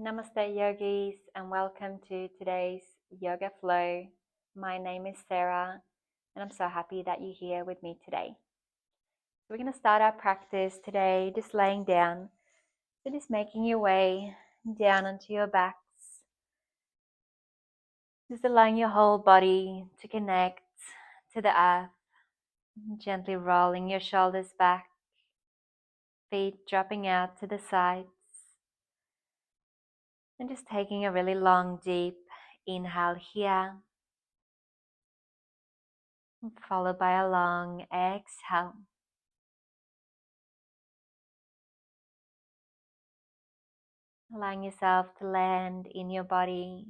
Namaste, yogis, and welcome to today's yoga flow. My name is Sara, and I'm so happy that you're here with me today. We're going to start our practice today just laying down. So, just making your way down onto your backs, just allowing your whole body to connect to the earth, gently rolling your shoulders back, feet dropping out to the sides, and just taking a really long, deep inhale here, followed by a long exhale. Allowing yourself to land in your body,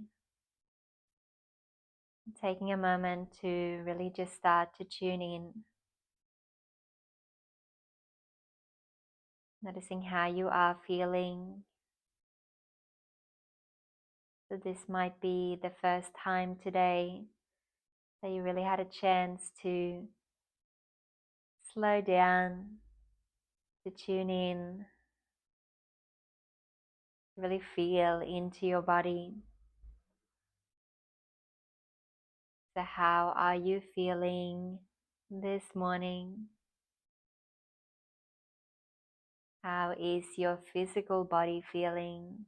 taking a moment to really just start to tune in, noticing how you are feeling. So this might be the first time today that you really had a chance to slow down, to tune in, really feel into your body. So how are you feeling this morning? How is your physical body feeling?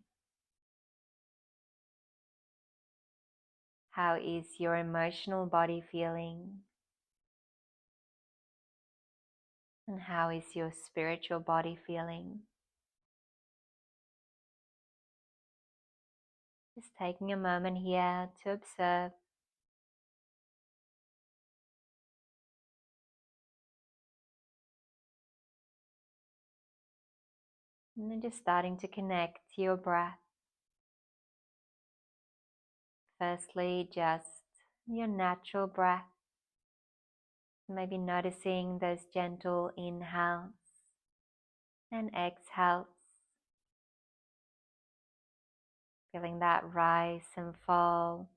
How is your emotional body feeling? And how is your spiritual body feeling? Just taking a moment here to observe. And then just starting to connect to your breath. Firstly, just your natural breath. Maybe noticing those gentle inhales and exhales. Feeling that rise and fall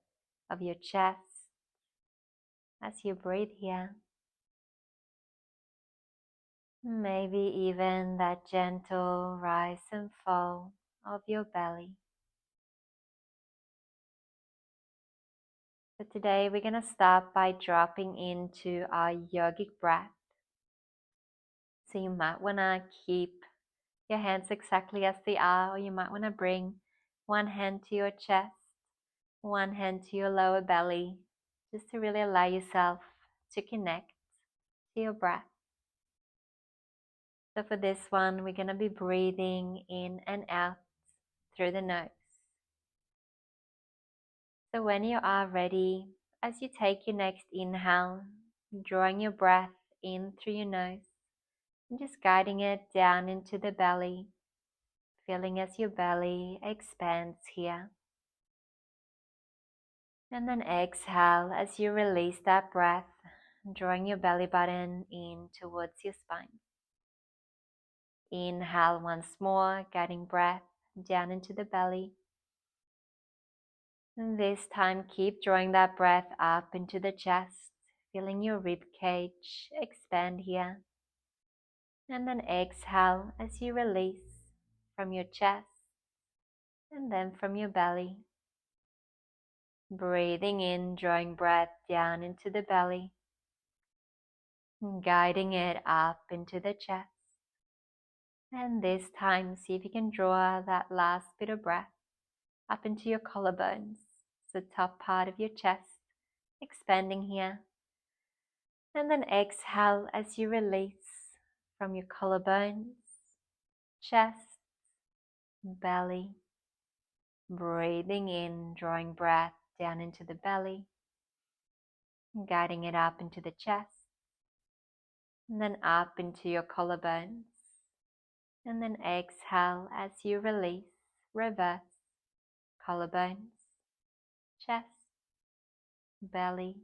of your chest as you breathe here. Maybe even that gentle rise and fall of your belly. So today we're going to start by dropping into our yogic breath. So you might want to keep your hands exactly as they are, or you might want to bring one hand to your chest, one hand to your lower belly, just to really allow yourself to connect to your breath. So for this one, we're going to be breathing in and out through the nose. So when you are ready, as you take your next inhale, drawing your breath in through your nose and just guiding it down into the belly, feeling as your belly expands here. And then exhale as you release that breath, drawing your belly button in towards your spine. Inhale once more, guiding breath down into the belly. And this time, keep drawing that breath up into the chest, feeling your rib cage expand here. And then exhale as you release from your chest and then from your belly. Breathing in, drawing breath down into the belly, guiding it up into the chest. And this time, see if you can draw that last bit of breath up into your collarbones, the top part of your chest, expanding here. And then exhale as you release from your collarbones, chest, belly. Breathing in, drawing breath down into the belly, guiding it up into the chest, and then up into your collarbones. And then exhale as you release, reverse, collarbones, chest, belly.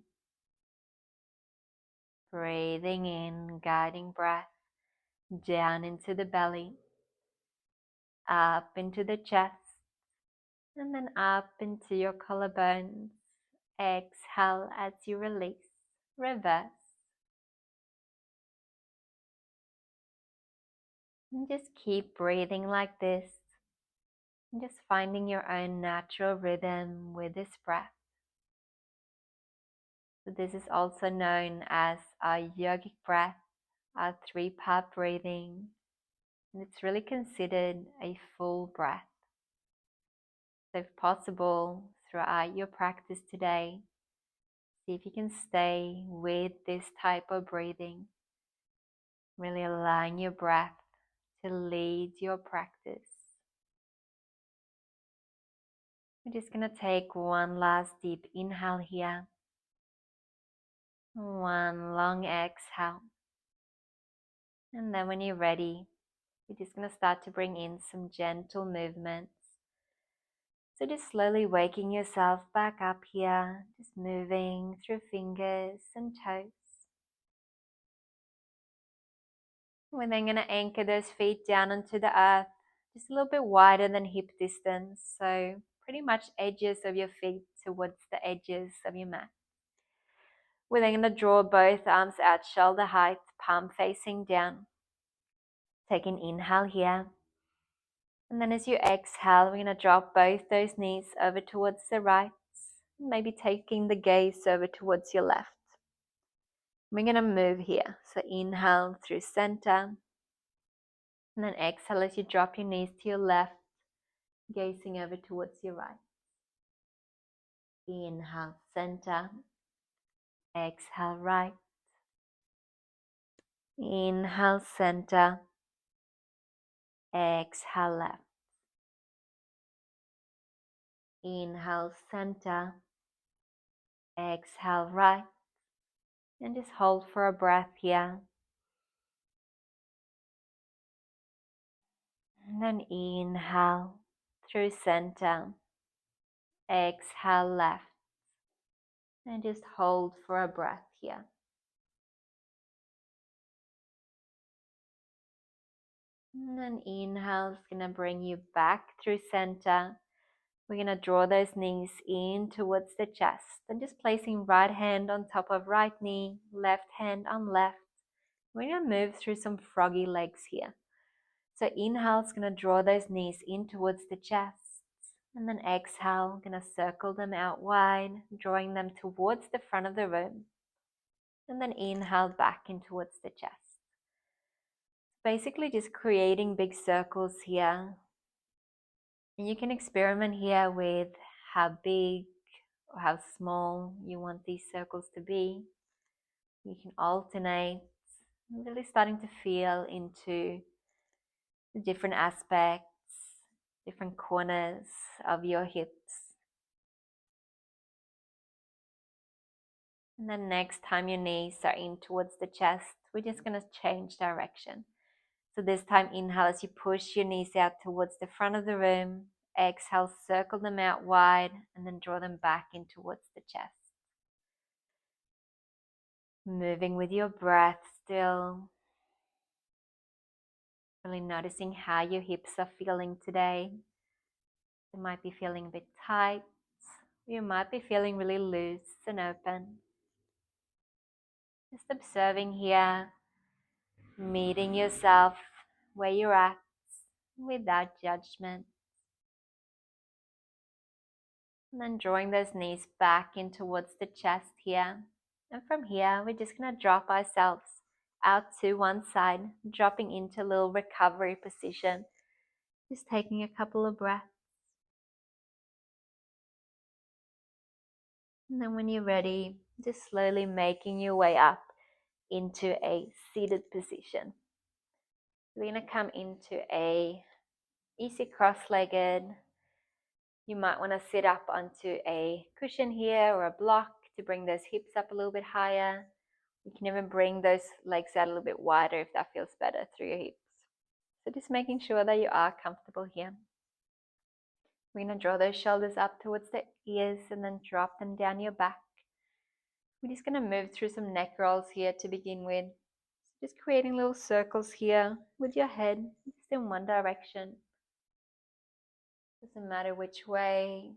Breathing in, guiding breath down into the belly, up into the chest, and then up into your collarbones. Exhale as you release, reverse. And just keep breathing like this. And just finding your own natural rhythm with this breath. So this is also known as our yogic breath, our 3-part breathing, and it's really considered a full breath. So if possible, throughout your practice today, see if you can stay with this type of breathing, really allowing your breath to lead your practice. We're just going to take one last deep inhale here, one long exhale, and then when you're ready, we're just going to start to bring in some gentle movements. So just slowly waking yourself back up here, just moving through fingers and toes. We're then going to anchor those feet down onto the earth, just a little bit wider than hip distance, so pretty much edges of your feet towards the edges of your mat. We're then going to draw both arms out shoulder height, palm facing down. Take an inhale here. And then as you exhale, we're going to drop both those knees over towards the right, maybe taking the gaze over towards your left. We're going to move here. So inhale through center. And then exhale as you drop your knees to your left, gazing over towards your right. Inhale, center. Exhale, right. Inhale, center. Exhale, left. Inhale, center. Exhale, right. And just hold for a breath here. And then inhale through center. Exhale, left. And just hold for a breath here. And then inhale is going to bring you back through center. We're going to draw those knees in towards the chest and just placing right hand on top of right knee, left hand on left. We're going to move through some froggy legs here. So inhale is going to draw those knees in towards the chest. And then exhale, going to circle them out wide, drawing them towards the front of the room. And then inhale back in towards the chest. Basically just creating big circles here. And you can experiment here with how big or how small you want these circles to be. You can alternate, really starting to feel into the different aspects, different corners of your hips. And then next time your knees are in towards the chest, we're just going to change direction. So this time inhale as you push your knees out towards the front of the room. Exhale, circle them out wide and then draw them back in towards the chest. Moving with your breath still. Really noticing how your hips are feeling today. You might be feeling a bit tight. You might be feeling really loose and open. Just observing here, meeting yourself where you're at without judgment. And then drawing those knees back in towards the chest here. And from here, we're just going to drop ourselves out to one side, dropping into a little recovery position. Just taking a couple of breaths. And then when you're ready, just slowly making your way up into a seated position. We're going to come into a easy cross-legged. You might want to sit up onto a cushion here or a block to bring those hips up a little bit higher. You can even bring those legs out a little bit wider if that feels better through your hips. So just making sure that you are comfortable here. We're going to draw those shoulders up towards the ears and then drop them down your back. We're just going to move through some neck rolls here to begin with. Just creating little circles here with your head, just in one direction. Doesn't matter which way.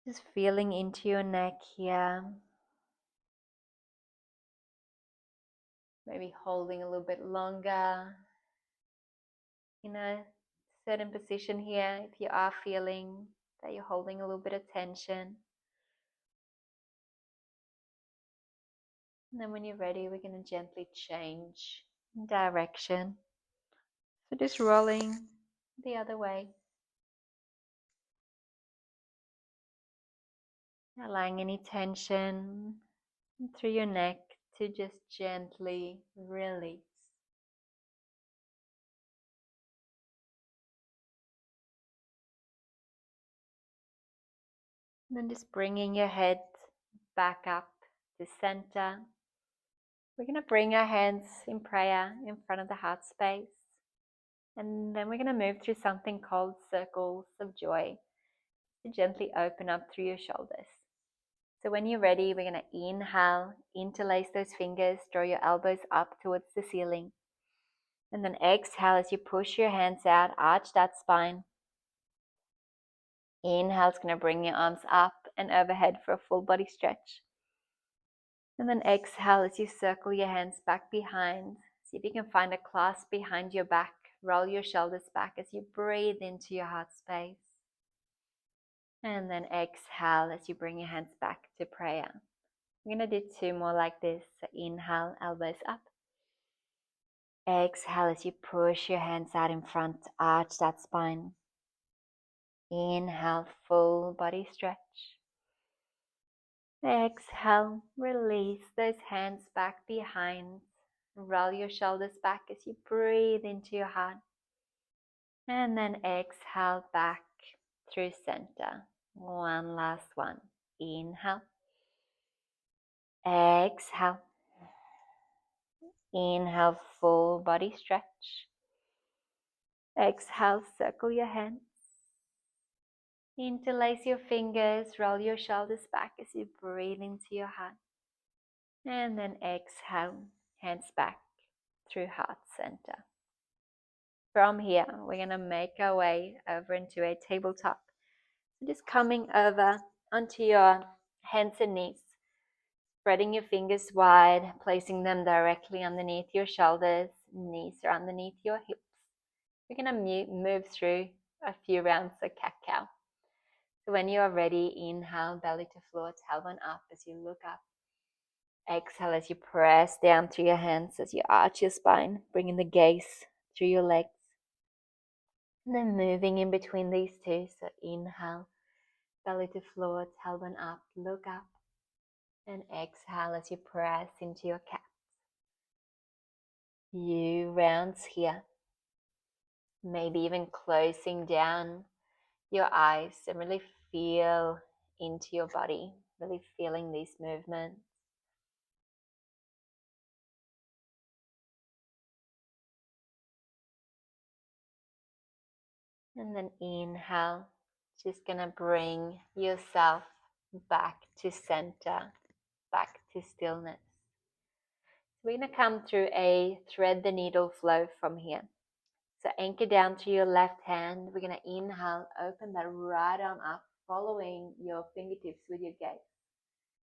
Just feeling into your neck here. Maybe holding a little bit longer. certain position here if you are feeling that you're holding a little bit of tension. And then when you're ready, we're going to gently change direction. So just rolling the other way. Allowing any tension through your neck to just gently release. And then just bringing your head back up to center. We're going to bring our hands in prayer in front of the heart space. And then we're going to move through something called circles of joy to gently open up through your shoulders. So when you're ready, we're going to inhale, interlace those fingers, draw your elbows up towards the ceiling. And then exhale as you push your hands out, arch that spine. Inhale is going to bring your arms up and overhead for a full body stretch. And then exhale as you circle your hands back behind. See if you can find a clasp behind your back. Roll your shoulders back as you breathe into your heart space. And then exhale as you bring your hands back to prayer. We're going to do 2 more like this. So inhale, elbows up. Exhale as you push your hands out in front, arch that spine. Inhale, full body stretch. Exhale, release those hands back behind. Roll your shoulders back as you breathe into your heart. And then exhale back through center. One last one. Inhale. Exhale. Inhale, full body stretch. Exhale, circle your hands. Interlace your fingers, roll your shoulders back as you breathe into your heart. And then exhale, hands back through heart center. From here, we're going to make our way over into a tabletop. So just coming over onto your hands and knees, spreading your fingers wide, placing them directly underneath your shoulders, knees are underneath your hips. We're going to move through a few rounds of cat-cow. So when you are ready, inhale, belly to floor, tailbone up as you look up. Exhale as you press down through your hands as you arch your spine, bringing the gaze through your legs. And then moving in between these two. So inhale, belly to floor, tailbone up, look up. And exhale as you press into your cat. Few rounds here. Maybe even closing down your eyes and really feel into your body, really feeling these movements. And then inhale, just gonna bring yourself back to center, back to stillness. We're gonna come through a thread the needle flow from here. So anchor down to your left hand. We're gonna inhale, open that right arm up, following your fingertips with your gaze.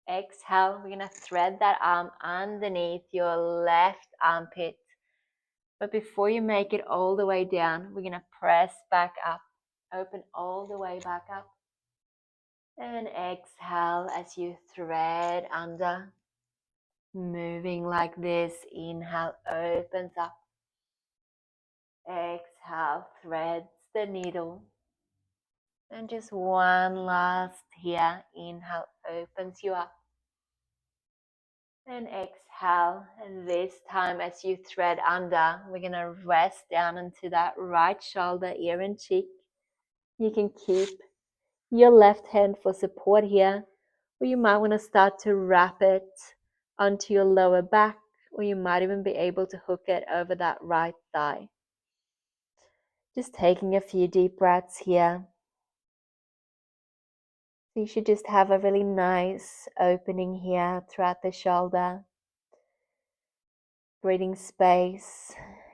Exhale, we're gonna thread that arm underneath your left armpit. But before you make it all the way down, we're gonna press back up. Open all the way back up. And exhale as you thread under. Moving like this. Inhale, opens up. Exhale, threads the needle. And just one last here. Inhale, opens you up. And exhale. And this time as you thread under, we're going to rest down into that right shoulder, ear and cheek. You can keep your left hand for support here, or you might want to start to wrap it onto your lower back, or you might even be able to hook it over that right thigh. Just taking a few deep breaths here. So you should just have a really nice opening here throughout the shoulder. Breathing space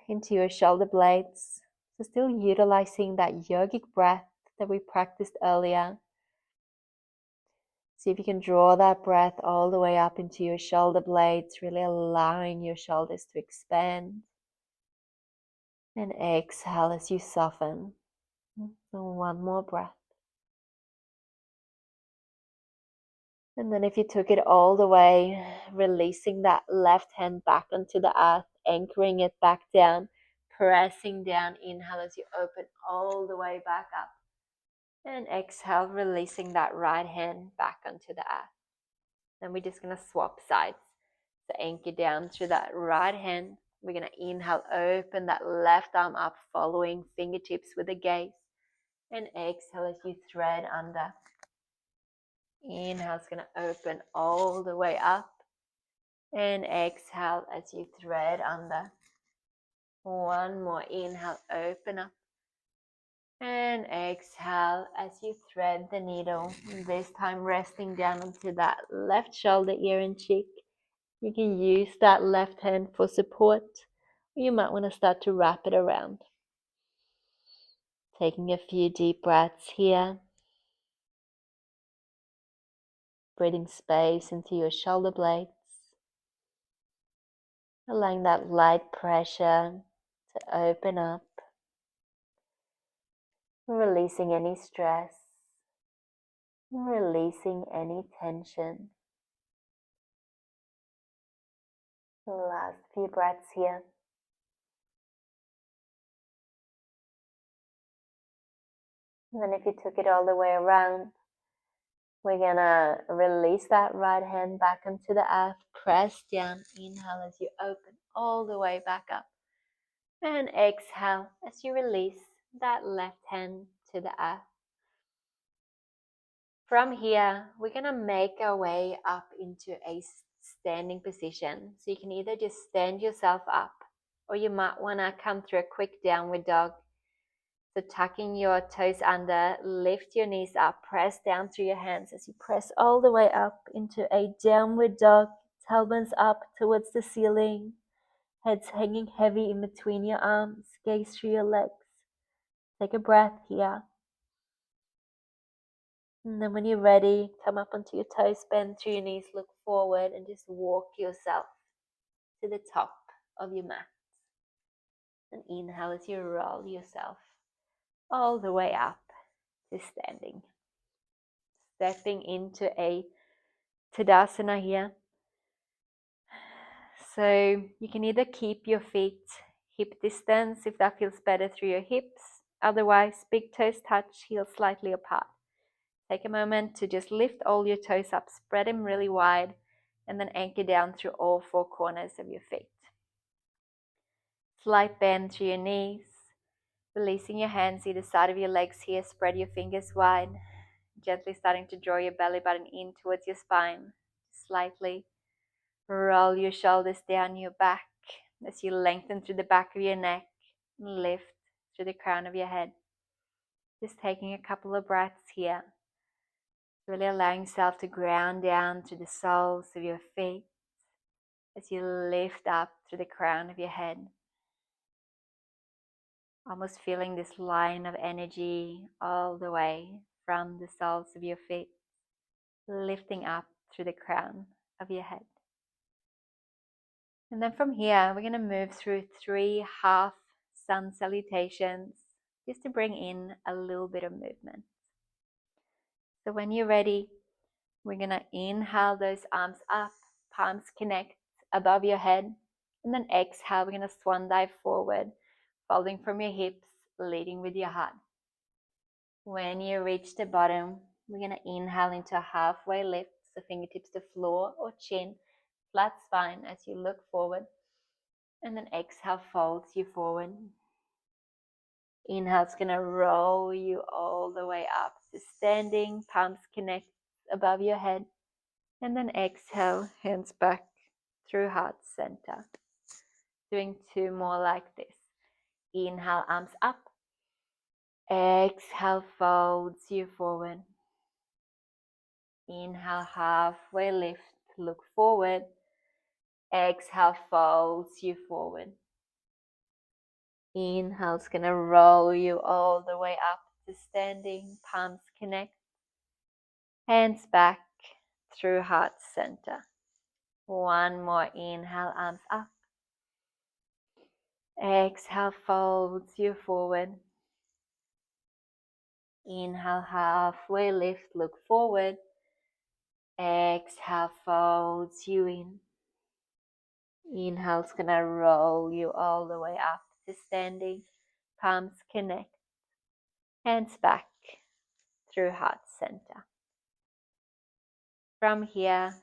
into your shoulder blades. So still utilizing that yogic breath that we practiced earlier. See if you can draw that breath all the way up into your shoulder blades, really allowing your shoulders to expand. And exhale as you soften. One more breath. And then if you took it all the way, releasing that left hand back onto the earth, anchoring it back down, pressing down, inhale as you open all the way back up. And exhale, releasing that right hand back onto the earth. Then we're just going to swap sides. So anchor down through that right hand. We're going to inhale, open that left arm up, following fingertips with a gaze. And exhale as you thread under. Inhale is going to open all the way up. And exhale as you thread under. One more inhale, open up. And exhale as you thread the needle. This time resting down onto that left shoulder, ear and cheek. You can use that left hand for support. Or you might want to start to wrap it around. Taking a few deep breaths here. Breathing space into your shoulder blades. Allowing that light pressure to open up. Releasing any stress. Releasing any tension. Last few breaths here. And then if you took it all the way around, we're gonna release that right hand back onto the earth. Press down, inhale as you open all the way back up. And exhale as you release that left hand to the earth. From here, we're gonna make our way up into a standing position. So you can either just stand yourself up, or you might wanna come through a quick downward dog. So tucking your toes under, lift your knees up, press down through your hands as you press all the way up into a downward dog, tailbones up towards the ceiling, heads hanging heavy in between your arms, gaze through your legs. Take a breath here. And then when you're ready, come up onto your toes, bend through your knees, look forward, and just walk yourself to the top of your mat. And inhale as you roll yourself all the way up to standing. Stepping into a Tadasana here. So you can either keep your feet hip distance if that feels better through your hips. Otherwise, big toes touch, heels slightly apart. Take a moment to just lift all your toes up, spread them really wide, and then anchor down through all four corners of your feet. Slight bend through your knees, releasing your hands either side of your legs here, spread your fingers wide, gently starting to draw your belly button in towards your spine, slightly. Roll your shoulders down your back as you lengthen through the back of your neck and lift through the crown of your head. Just taking a couple of breaths here. Really allowing yourself to ground down to the soles of your feet as you lift up through the crown of your head. Almost feeling this line of energy all the way from the soles of your feet, lifting up through the crown of your head. And then from here, we're going to move through 3 half sun salutations just to bring in a little bit of movement. So when you're ready, we're going to inhale those arms up, palms connect above your head. And then exhale, we're going to swan dive forward, folding from your hips, leading with your heart. When you reach the bottom, we're going to inhale into a halfway lift, so fingertips to floor or chin, flat spine as you look forward. And then exhale, folds you forward. Inhale is going to roll you all the way up to standing, palms connect above your head. And then exhale, hands back through heart center. Doing 2 more like this. Inhale, arms up. Exhale, folds you forward. Inhale, halfway lift, look forward. Exhale, folds you forward. Inhale is going to roll you all the way up to standing, palms connect. Hands back through heart center. One more inhale, arms up. Exhale, folds you forward. Inhale, halfway lift, look forward. Exhale, folds you in. Inhale's gonna roll you all the way up to standing. Palms connect. Hands back through heart center. From here,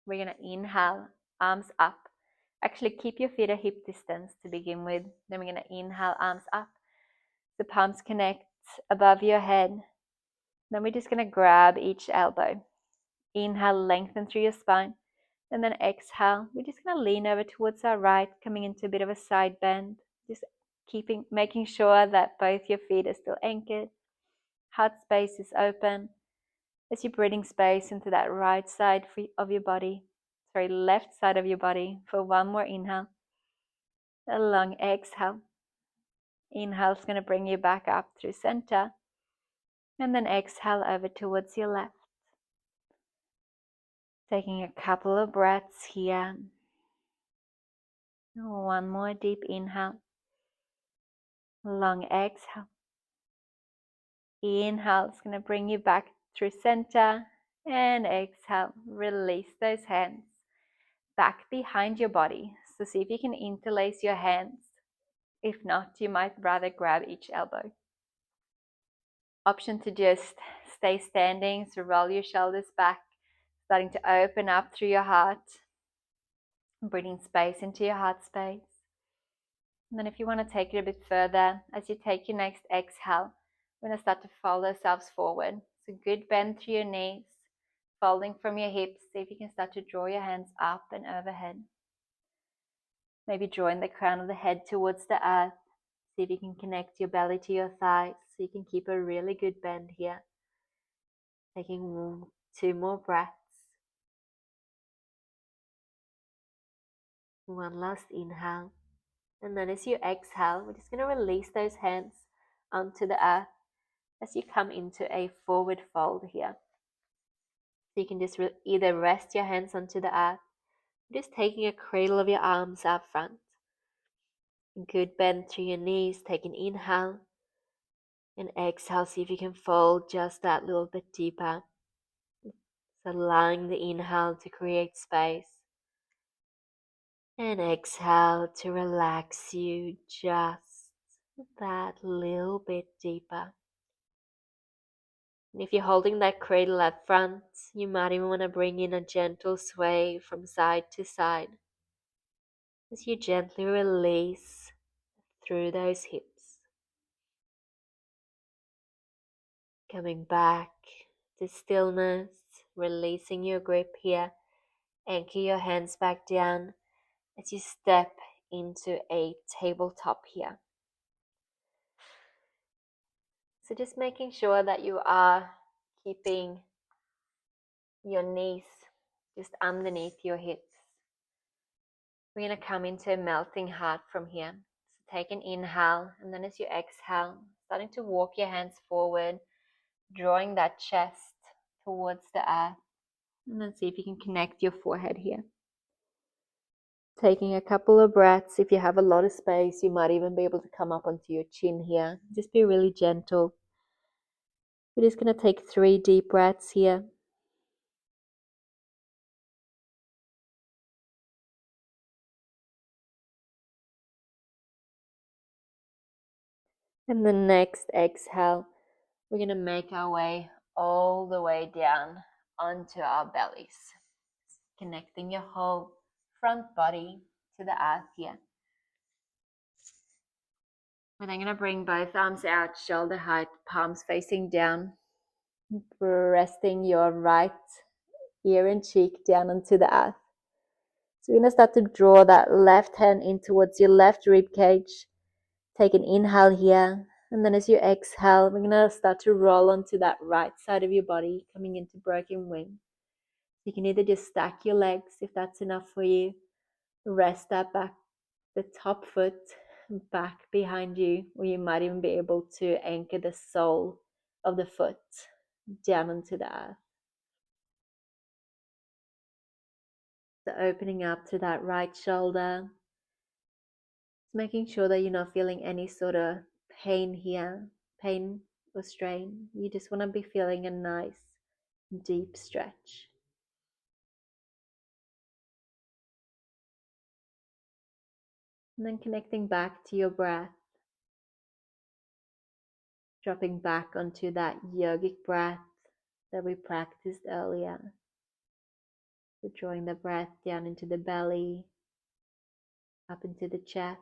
we're gonna inhale, arms up. Actually, keep your feet at hip distance to begin with. Then we're gonna inhale, arms up. The palms connect above your head. Then we're just gonna grab each elbow. Inhale, lengthen through your spine. And then exhale, we're just gonna lean over towards our right, coming into a bit of a side bend. Just making sure that both your feet are still anchored. Heart space is open. As you're breathing space into that right side of your body, left side of your body for one more inhale. A long exhale. Inhale is going to bring you back up through center. And then exhale over towards your left. Taking a couple of breaths here. One more deep inhale. Long exhale. Inhale is going to bring you back through center. And exhale. Release those hands back behind your body. So see if you can interlace your hands. If not, you might rather grab each elbow. Option to just stay standing, so roll your shoulders back, starting to open up through your heart, breathing space into your heart space. And then if you want to take it a bit further, as you take your next exhale, we're going to start to fold ourselves forward. So good bend through your knees, folding from your hips. See if you can start to draw your hands up and overhead. Maybe drawing the crown of the head towards the earth. See if you can connect your belly to your thighs so you can keep a really good bend here. Taking 2 more breaths. One last inhale. And then as you exhale, we're just going to release those hands onto the earth as you come into a forward fold here. So you can just either rest your hands onto the earth, or just taking a cradle of your arms out front. Good bend through your knees. Take an inhale. And exhale, see if you can fold just that little bit deeper. So allowing the inhale to create space. And exhale to relax you just that little bit deeper. And if you're holding that cradle at front, you might even want to bring in a gentle sway from side to side as you gently release through those hips. Coming back to stillness, releasing your grip here. Anchor your hands back down as you step into a tabletop here. So just making sure that you are keeping your knees just underneath your hips. We're going to come into a melting heart from here. So take an inhale, and then as you exhale, starting to walk your hands forward, drawing that chest towards the earth. And then see if you can connect your forehead here. Taking a couple of breaths. If you have a lot of space, you might even be able to come up onto your chin here. Just be really gentle. We're just going to take 3 deep breaths here. And the next exhale, we're going to make our way all the way down onto our bellies, connecting your whole front body to the earth here. We're then going to bring both arms out, shoulder height, palms facing down, resting your right ear and cheek down onto the earth. So we're going to start to draw that left hand in towards your left rib cage. Take an inhale here. And then as you exhale, we're going to start to roll onto that right side of your body, coming into broken wing. You can either just stack your legs if that's enough for you. Rest that back, the top foot back behind you, or you might even be able to anchor the sole of the foot down onto the earth. So opening up to that right shoulder. Making sure that you're not feeling any sort of pain here, pain or strain. You just want to be feeling a nice, deep stretch. And then connecting back to your breath, dropping back onto that yogic breath that we practiced earlier. So drawing the breath down into the belly, up into the chest,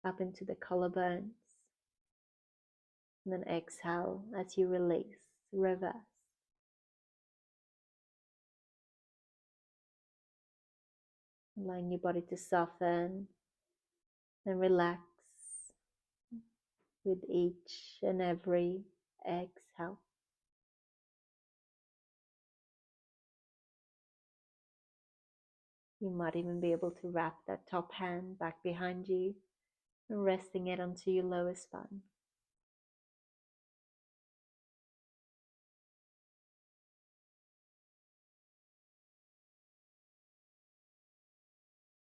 up into the collarbones. And then exhale as you release, reverse. Allowing your body to soften and relax with each and every exhale. You might even be able to wrap that top hand back behind you and resting it onto your lower spine.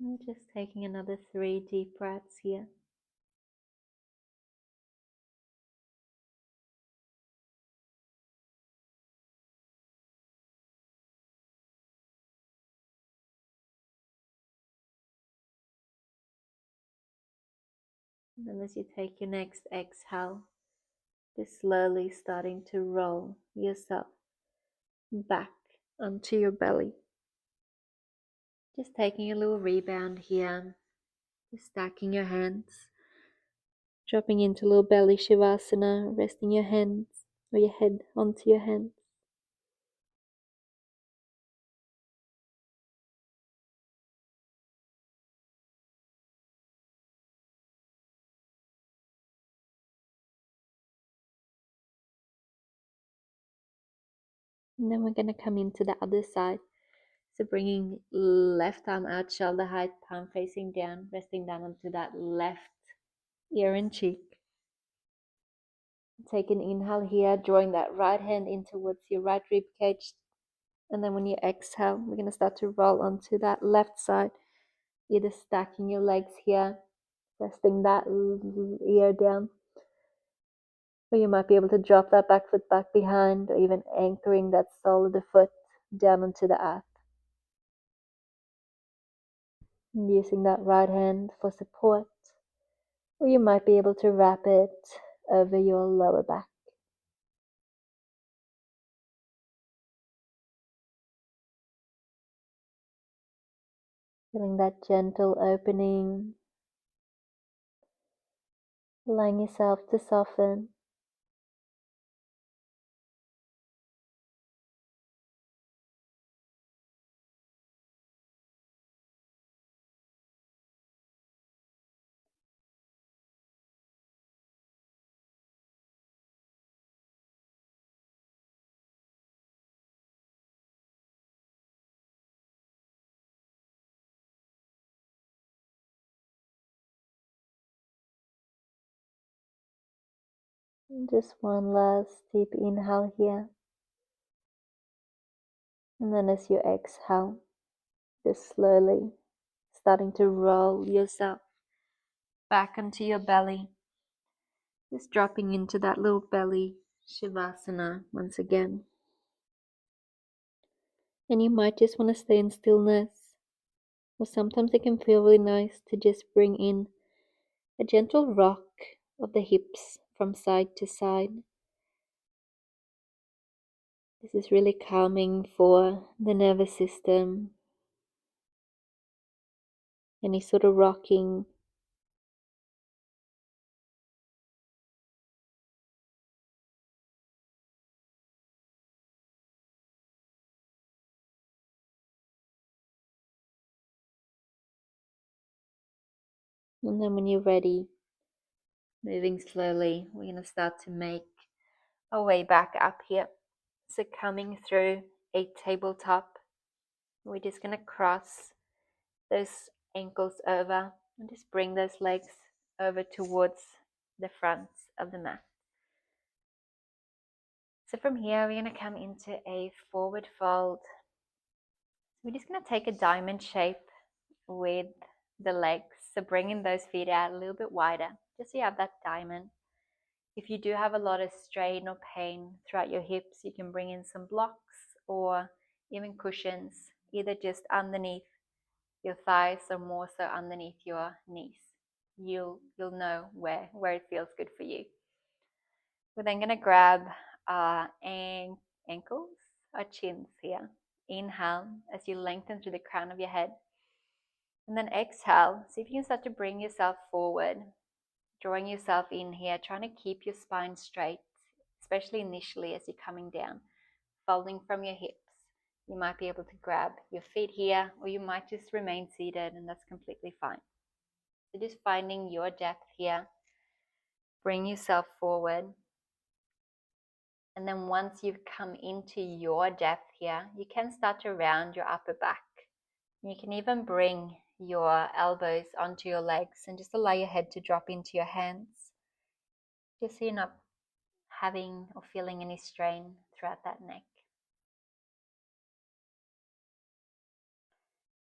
And just taking another 3 deep breaths here. And then as you take your next exhale, just slowly starting to roll yourself back onto your belly. Just taking a little rebound here, just stacking your hands, dropping into a little belly shavasana, resting your hands or your head onto your hands. And then we're going to come into the other side. So bringing left arm out, shoulder height, palm facing down, resting down onto that left ear and cheek. Take an inhale here, drawing that right hand in towards your right rib cage. And then when you exhale, we're going to start to roll onto that left side, either stacking your legs here, resting that ear down. Or you might be able to drop that back foot back behind, or even anchoring that sole of the foot down onto the earth. And using that right hand for support, or you might be able to wrap it over your lower back. Feeling that gentle opening, allowing yourself to soften. And just one last deep inhale here. And then as you exhale, just slowly starting to roll yourself back onto your belly. Just dropping into that little belly shavasana once again. And you might just want to stay in stillness. Or sometimes it can feel really nice to just bring in a gentle rock of the hips from side to side. This is really calming for the nervous system. Any sort of rocking. And then when you're ready, moving slowly, we're going to start to make our way back up here. So coming through a tabletop, we're just going to cross those ankles over and just bring those legs over towards the front of the mat. So from here, we're going to come into a forward fold. We're just going to take a diamond shape with the legs. So bringing those feet out a little bit wider, just so you have that diamond. If you do have a lot of strain or pain throughout your hips, you can bring in some blocks or even cushions, either just underneath your thighs or more so underneath your knees. You'll know where it feels good for you. We're then going to grab our ankles, our chins here. Inhale as you lengthen through the crown of your head. And then exhale. See if you can start to bring yourself forward, drawing yourself in here, trying to keep your spine straight, especially initially as you're coming down, folding from your hips. You might be able to grab your feet here, or you might just remain seated, and that's completely fine. So just finding your depth here. Bring yourself forward. And then once you've come into your depth here, you can start to round your upper back. You can even bring your elbows onto your legs and just allow your head to drop into your hands, just so you're not having or feeling any strain throughout that neck.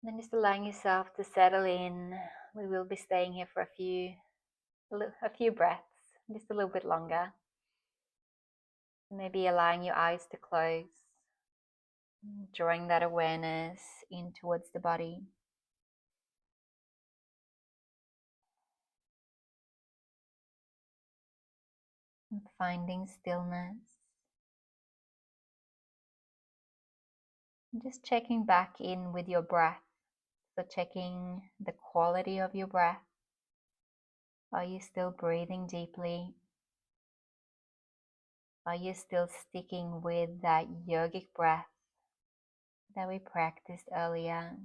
And then just allowing yourself to settle in. We will be staying here for a few breaths, just a little bit longer. Maybe allowing your eyes to close, drawing that awareness in towards the body. And finding stillness. And just checking back in with your breath. So checking the quality of your breath. Are you still breathing deeply? Are you still sticking with that yogic breath that we practiced earlier?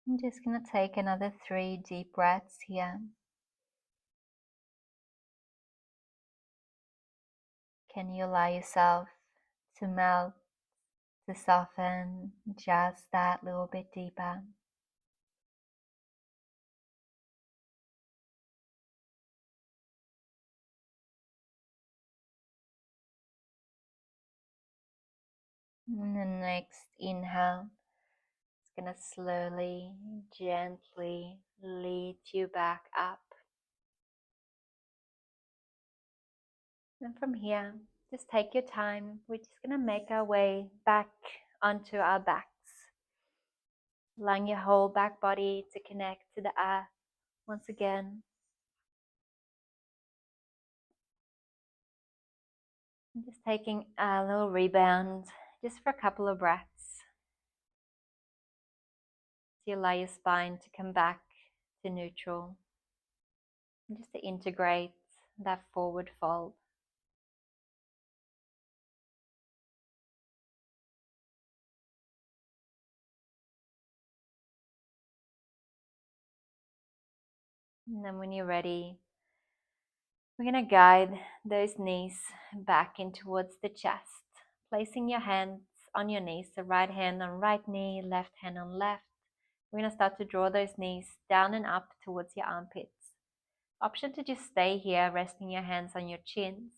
I'm just going to take another 3 deep breaths here. Can you allow yourself to melt, to soften just that little bit deeper? And the next inhale is going to slowly, gently lead you back up. And from here, just take your time. We're just going to make our way back onto our backs. Allowing your whole back body to connect to the earth once again. And just taking a little rebound just for a couple of breaths. So you allow your spine to come back to neutral. And just to integrate that forward fold. And then when you're ready, we're going to guide those knees back in towards the chest, placing your hands on your knees, so right hand on right knee, left hand on left. We're going to start to draw those knees down and up towards your armpits. Option to just stay here, resting your hands on your chins,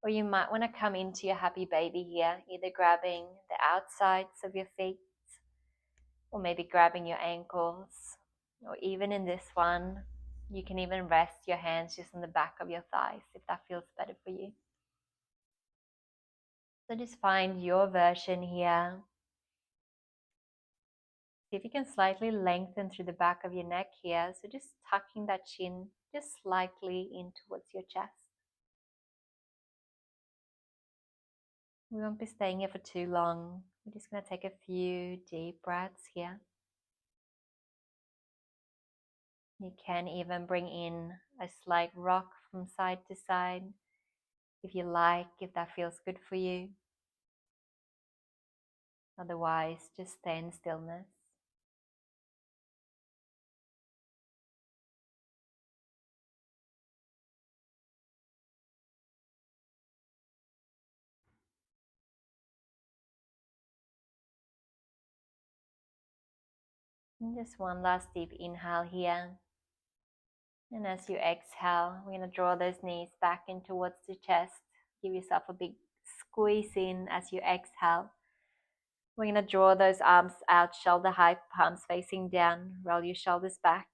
or you might want to come into your happy baby here, either grabbing the outsides of your feet, or maybe grabbing your ankles, or even in this one, you can even rest your hands just on the back of your thighs if that feels better for you. So just find your version here. See if you can slightly lengthen through the back of your neck here. So just tucking that chin just slightly in towards your chest. We won't be staying here for too long. We're just going to take a few deep breaths here. You can even bring in a slight rock from side to side, if you like, if that feels good for you. Otherwise, just stay in stillness. And just one last deep inhale here. And as you exhale, we're going to draw those knees back in towards the chest. Give yourself a big squeeze in as you exhale. We're going to draw those arms out, shoulder height, palms facing down. Roll your shoulders back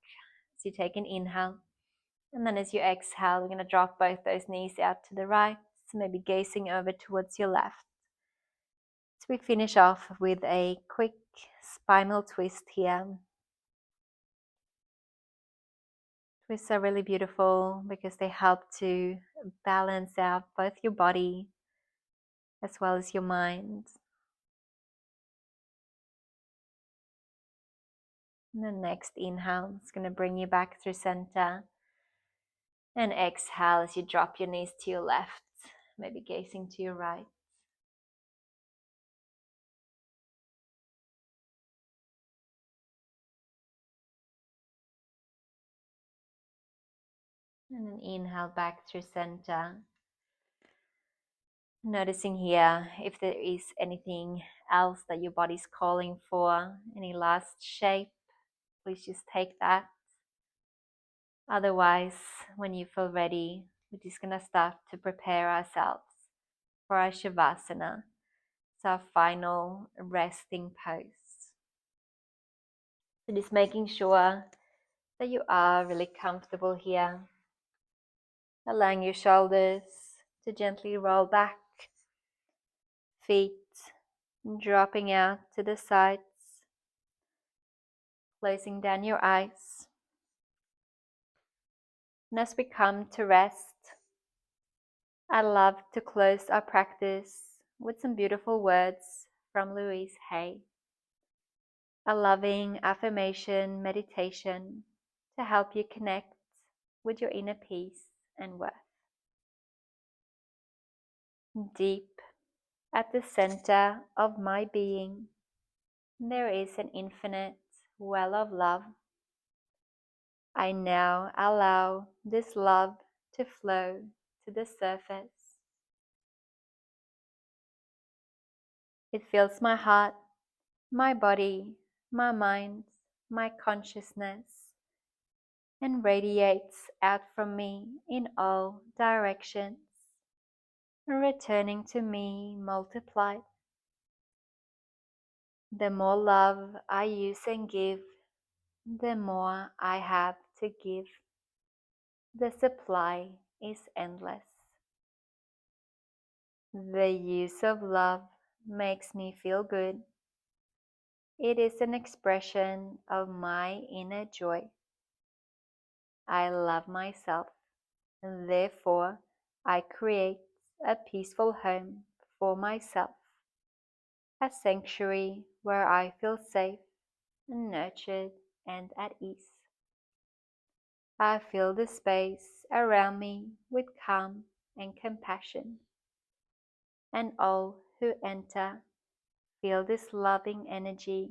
as you take an inhale. And then as you exhale, we're going to drop both those knees out to the right, so maybe gazing over towards your left. So we finish off with a quick spinal twist here. Twists are really beautiful because they help to balance out both your body as well as your mind. And the next inhale is going to bring you back through center. And exhale as you drop your knees to your left, maybe gazing to your right. And then inhale back through center. Noticing here if there is anything else that your body's calling for, any last shape, please just take that. Otherwise, when you feel ready, we're just going to start to prepare ourselves for our Shavasana. It's our final resting pose. So just making sure that you are really comfortable here. Allowing your shoulders to gently roll back, feet dropping out to the sides, closing down your eyes. And as we come to rest, I love to close our practice with some beautiful words from Louise Hay. A loving affirmation meditation to help you connect with your inner peace and worth. Deep at the center of my being, there is an infinite well of love. I now allow this love to flow to the surface. It fills my heart, my body, my mind, my consciousness, and radiates out from me in all directions, returning to me multiplied. The more love I use and give, the more I have to give. The supply is endless. The use of love makes me feel good. It is an expression of my inner joy. I love myself, and therefore I create a peaceful home for myself, a sanctuary where I feel safe, nurtured, and at ease. I fill the space around me with calm and compassion, and all who enter feel this loving energy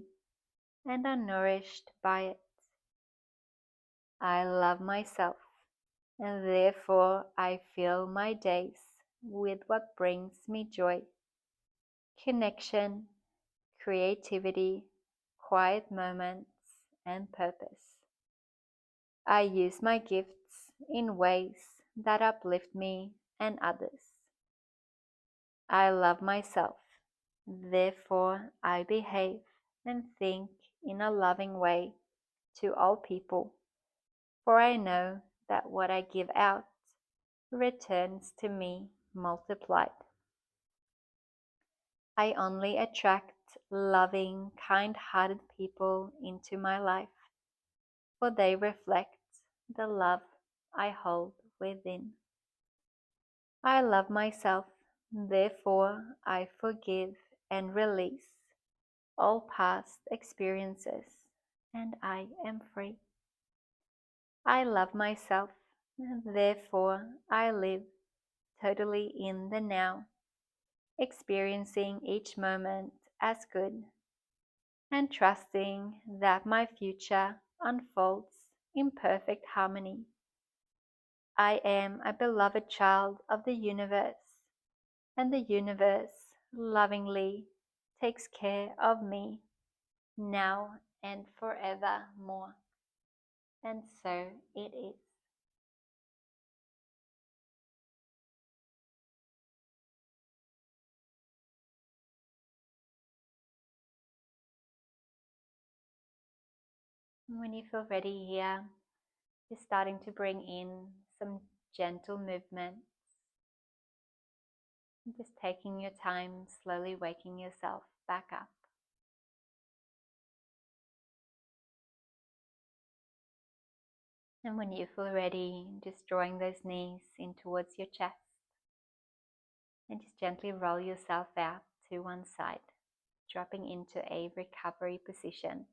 and are nourished by it. I love myself, and therefore I fill my days with what brings me joy, connection, creativity, quiet moments, and purpose. I use my gifts in ways that uplift me and others. I love myself, therefore I behave and think in a loving way to all people, for I know that what I give out returns to me multiplied. I only attract loving, kind-hearted people into my life, for they reflect the love I hold within. I love myself, therefore I forgive and release all past experiences, and I am free. I love myself, And therefore, I live totally in the now, experiencing each moment as good and trusting that my future unfolds in perfect harmony. I am a beloved child of the universe, and the universe lovingly takes care of me now and forevermore. And so it is. When you feel ready here, you're starting to bring in some gentle movement, just taking your time, slowly waking yourself back up. And when you feel ready, just drawing those knees in towards your chest and just gently roll yourself out to one side, dropping into a recovery position.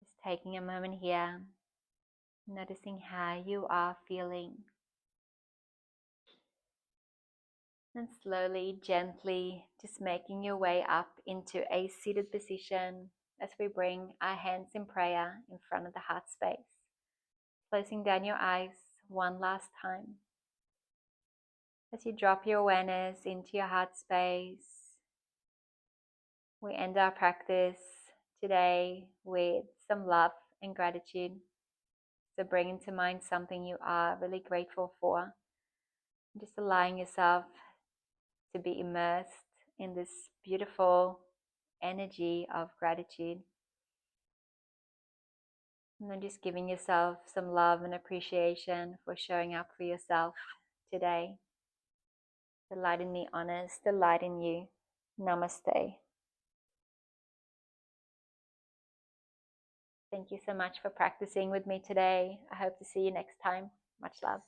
Just taking a moment here, noticing how you are feeling. And slowly, gently, just making your way up into a seated position as we bring our hands in prayer in front of the heart space. Closing down your eyes one last time. As you drop your awareness into your heart space, we end our practice today with some love and gratitude. So bring into mind something you are really grateful for. Just allowing yourself to be immersed in this beautiful energy of gratitude. And then just giving yourself some love and appreciation for showing up for yourself today. The light in me honors the light in you. Namaste. Thank you so much for practicing with me today. I hope to see you next time. Much love.